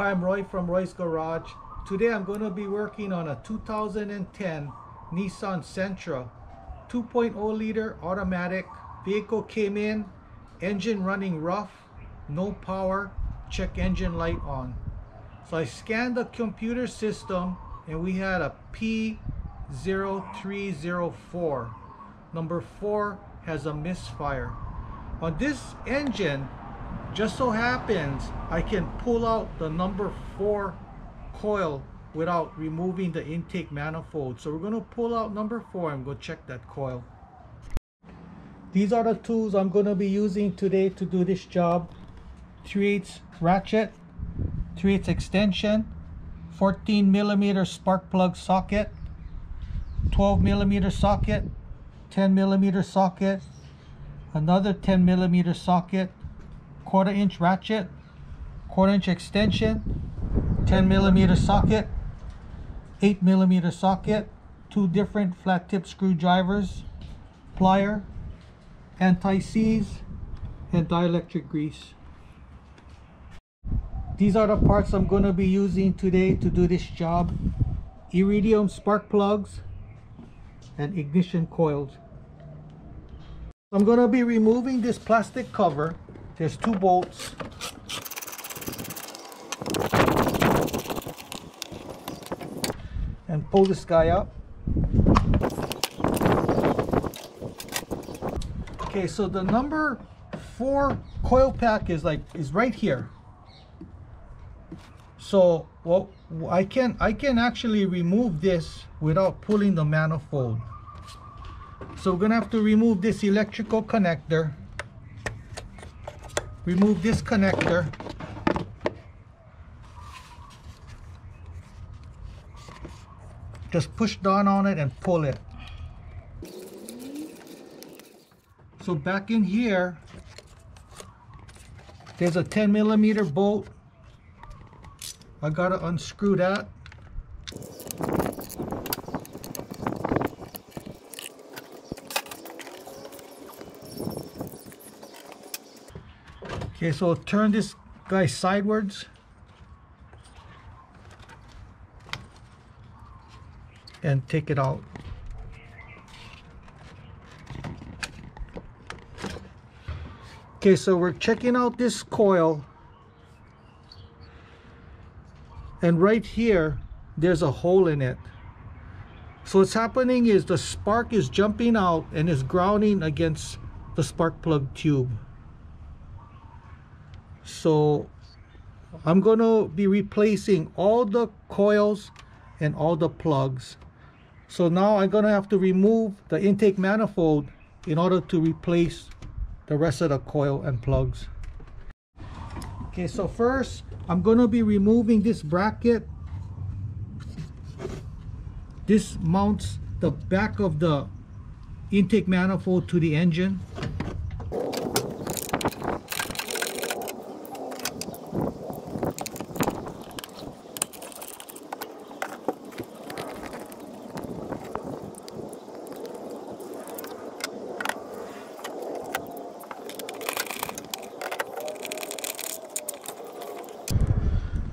Hi, I'm Roy from Roy's Garage. Today I'm going to be working on a 2010 Nissan Sentra 2.0 liter automatic. Vehicle came in, engine running rough, no power, check engine light on. So I scanned the computer system and we had a P0304. Number 4 has a misfire. On this engine, just so happens I can pull out the number 4 coil without removing the intake manifold. So we're going to pull out number 4 and go check that coil. These are the tools I'm going to be using today to do this job. 3/8 ratchet, 3/8 extension, 14mm spark plug socket, 12mm socket, 10mm socket, another 10mm socket, 1/4 inch ratchet, 1/4 inch extension, 10mm socket, 8mm socket, 2 different flat tip screwdrivers, plier, anti-seize, and dielectric grease. These are the parts I'm going to be using today to do this job. Iridium spark plugs and ignition coils. I'm going to be removing this plastic cover. There's 2 bolts. And pull this guy up. Okay, so the number 4 coil pack is right here. So well, I can actually remove this without pulling the manifold. So we're gonna have to remove this electrical connector. Remove this connector. Just push down on it and pull it. So back in here, there's a 10mm bolt. I gotta unscrew that. Okay, so turn this guy sideways and take it out. Okay, so we're checking out this coil, and right here there's a hole in it. So what's happening is the spark is jumping out and is grounding against the spark plug tube. So I'm going to be replacing all the coils and all the plugs. So now I'm going to have to remove the intake manifold in order to replace the rest of the coil and plugs. Okay, so first I'm going to be removing this bracket. This mounts the back of the intake manifold to the engine.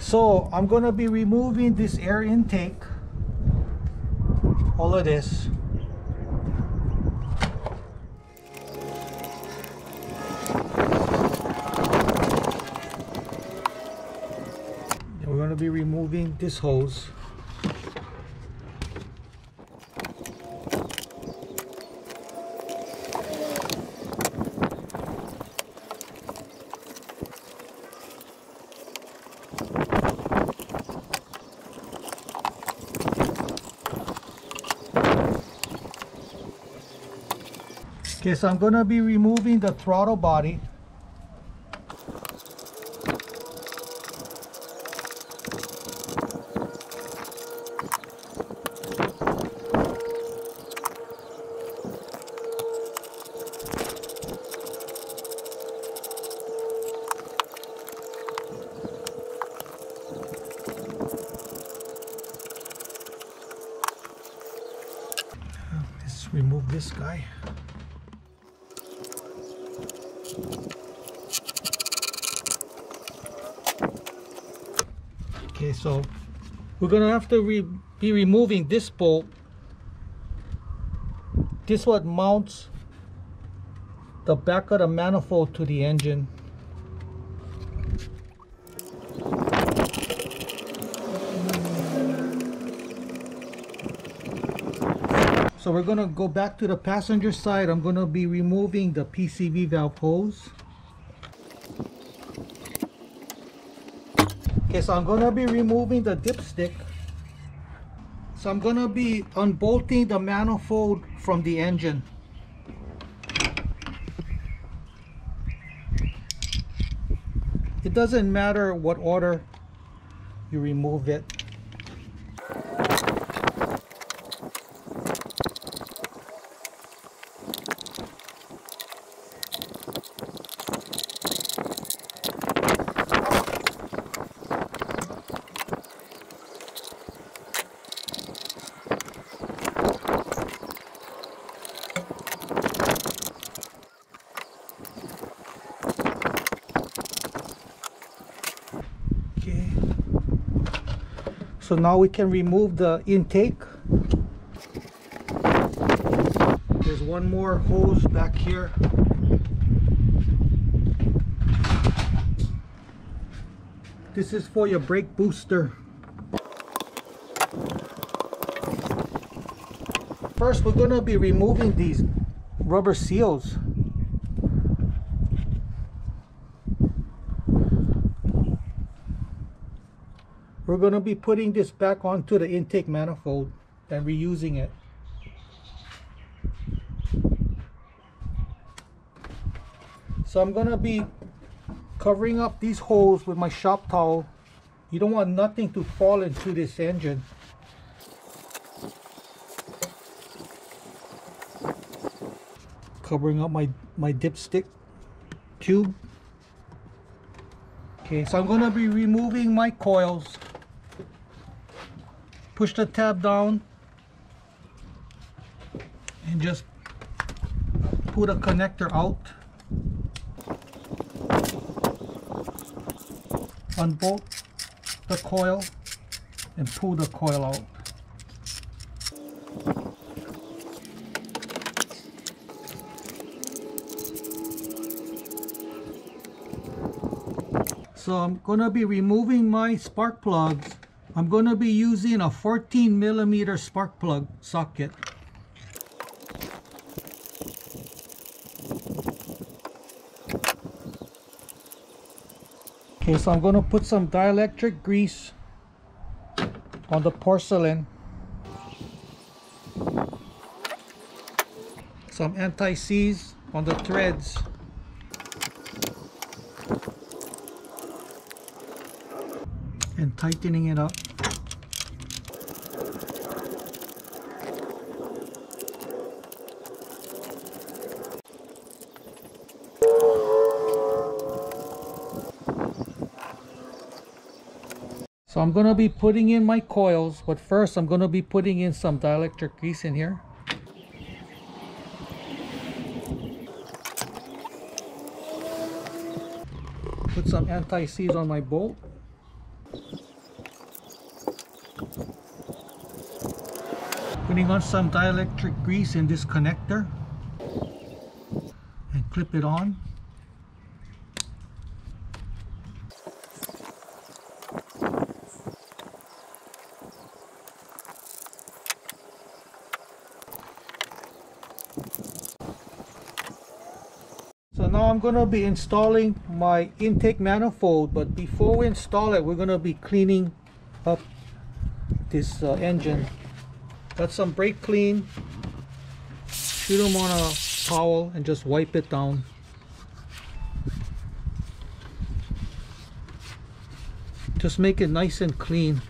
So I'm going to be removing this air intake, all of this. And we're going to be removing this hose. Okay, so I'm going to be removing the throttle body. Let's remove this guy. Okay, so we're gonna have to be removing this bolt. This what mounts the back of the manifold to the engine. So we're gonna go back to the passenger side. I'm gonna be removing the PCV valve hose. Okay, so I'm gonna be removing the dipstick. So I'm gonna be unbolting the manifold from the engine. It doesn't matter what order you remove it. So now we can remove the intake. There's one more hose back here. This is for your brake booster. First, we're going to be removing these rubber seals. We're going to be putting this back onto the intake manifold and reusing it. So I'm going to be covering up these holes with my shop towel. You don't want nothing to fall into this engine. Covering up my dipstick tube. Okay, so I'm going to be removing my coils. Push the tab down and just pull the connector out. Unbolt the coil and pull the coil out. So I'm going to be removing my spark plugs. I'm going to be using a 14mm spark plug socket. Okay, so I'm going to put some dielectric grease on the porcelain. Some anti-seize on the threads. And tightening it up. So I'm going to be putting in my coils, but first I'm going to be putting in some dielectric grease in here. Put some anti-seize on my bolt. Putting on some dielectric grease in this connector and clip it on. So now I'm going to be installing my intake manifold, but before we install it, we're going to be cleaning up this engine. Got some brake clean. Shoot them on a towel and just wipe it down. Just make it nice and clean.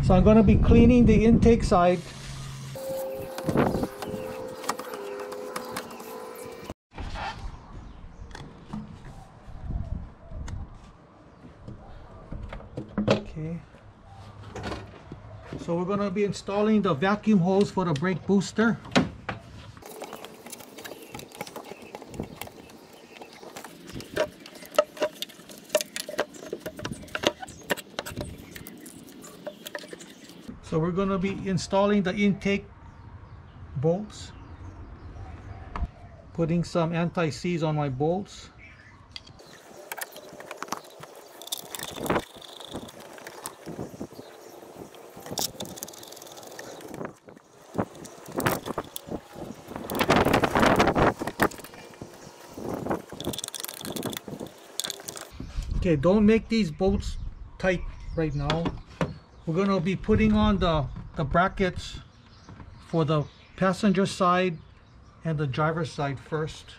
So I'm going to be cleaning the intake side. Okay. So we're going to be installing the vacuum hose for the brake booster. So we're going to be installing the intake bolts, putting some anti-seize on my bolts. Okay, don't make these bolts tight right now. We're going to be putting on the brackets for the passenger side and the driver's side first.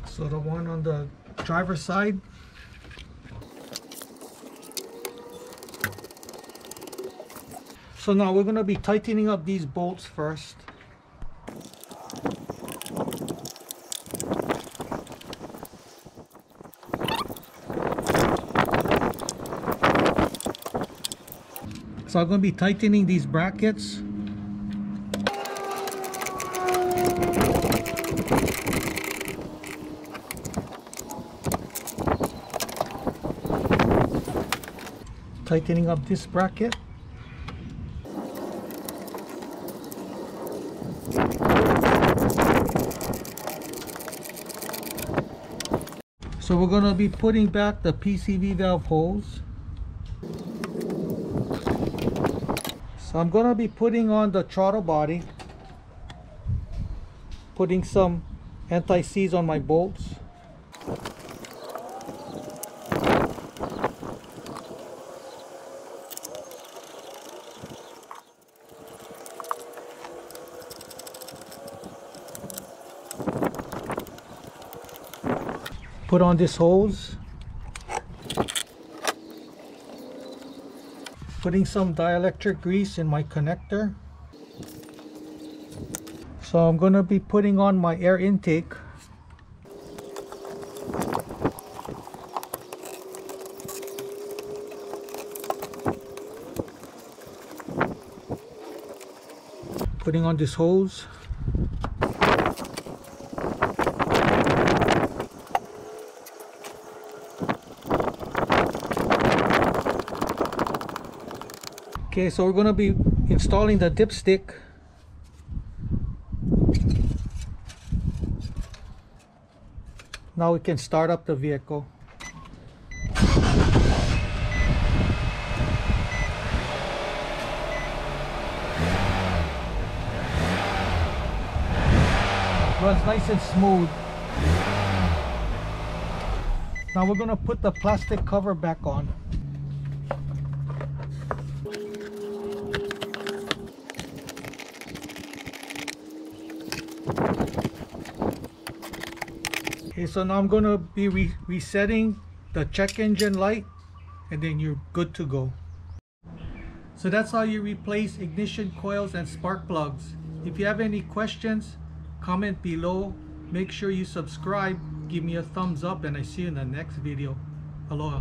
So the one on the driver's side. So now we're going to be tightening up these bolts first. So I'm going to be tightening these brackets. Tightening up this bracket. So we're going to be putting back the PCV valve holes. So I'm going to be putting on the throttle body, putting some anti-seize on my bolts. Put on this hose, putting some dielectric grease in my connector. So I'm going to be putting on my air intake. Putting on this hose. Okay, so we're going to be installing the dipstick. Now we can start up the vehicle. Runs nice and smooth. Now we're going to put the plastic cover back on. Okay, so now I'm going to be resetting the check engine light, and then you're good to go. So that's how you replace ignition coils and spark plugs. If you have any questions, comment below. Make sure you subscribe, give me a thumbs up, and I see you in the next video. Aloha.